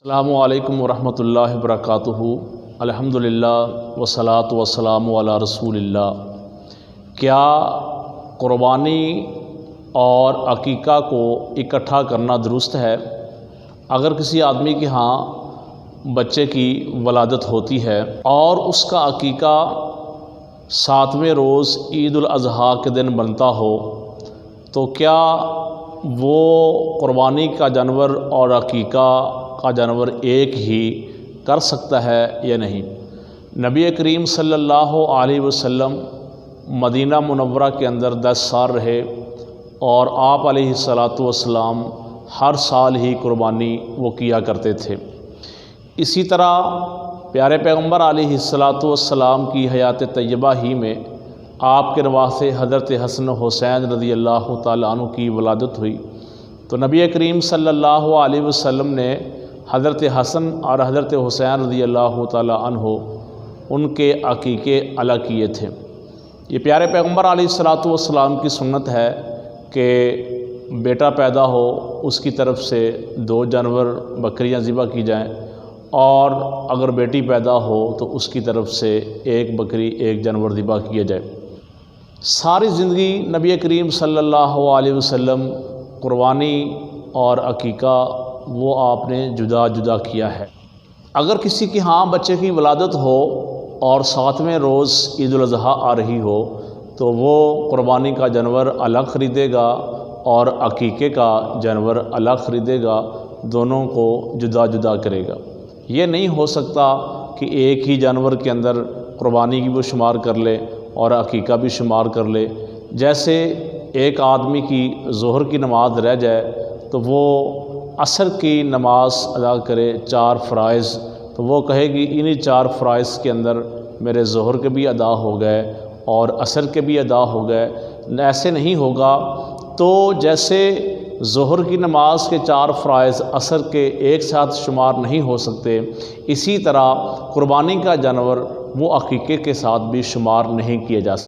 السلام علیکم ورحمۃ اللہ وبرکاتہ۔ الحمدللہ والصلاۃ والسلام علی رسول اللہ۔ کیا قربانی اور عقیقہ کو اکٹھا کرنا درست ہے؟ اگر کسی آدمی کے ہاں بچے کی ولادت ہوتی ہے اور اس کا عقیقہ 7ویں روز عید الاضحیٰ کے دن بنتا ہو تو کیا وہ قربانی کا جانور اور عقیقہ کا جانور ایک ہی کر سکتا ہے یا نہیں؟ نبی کریم صلی اللہ علیہ وسلم مدینہ منورہ کے اندر 10 سال رہے اور آپ علیہ الصلاۃ والسلام ہر سال ہی قربانی وہ کیا کرتے تھے۔ اسی طرح پیارے پیغمبر علیہ الصلاۃ والسلام کی حیات طیبہ ہی میں آپ کے نواسے حضرت حسن حسین رضی اللہ تعالیٰ عنہ کی ولادت ہوئی تو نبی کریم صلی اللہ علیہ وسلم نے حضرت حسن اور حضرت حسین رضی اللہ تعالیٰ عنہ ان کے عقیقے الگ کیے تھے۔ یہ پیارے پیغمبر علیہ الصلاۃ والسلام کی سنت ہے کہ بیٹا پیدا ہو اس کی طرف سے 2 جانور بکریاں ذبح کی جائیں، اور اگر بیٹی پیدا ہو تو اس کی طرف سے 1 بکری 1 جانور ذبح کیا جائے۔ ساری زندگی نبی کریم صلی اللہ علیہ وسلم قربانی اور عقیقہ وہ آپ نے جدا جدا کیا ہے۔ اگر کسی کے ہاں بچے کی ولادت ہو اور 7ویں روز عید الاضحیٰ آ رہی ہو تو وہ قربانی کا جانور الگ خریدے گا اور عقیقے کا جانور الگ خریدے گا، دونوں کو جدا جدا کرے گا۔ یہ نہیں ہو سکتا کہ ایک ہی جانور کے اندر قربانی کی وہ شمار کر لے اور عقیقہ بھی شمار کر لے۔ جیسے ایک آدمی کی ظہر کی نماز رہ جائے تو وہ عصر کی نماز ادا کرے 4 فرائض، تو وہ کہے گی انہی 4 فرائض کے اندر میرے ظہر کے بھی ادا ہو گئے اور عصر کے بھی ادا ہو گئے۔ ایسے نہیں ہوگا۔ تو جیسے ظہر کی نماز کے 4 فرائض عصر کے ایک ساتھ شمار نہیں ہو سکتے، اسی طرح قربانی کا جانور وہ عقیقے کے ساتھ بھی شمار نہیں کیا جا سکتا۔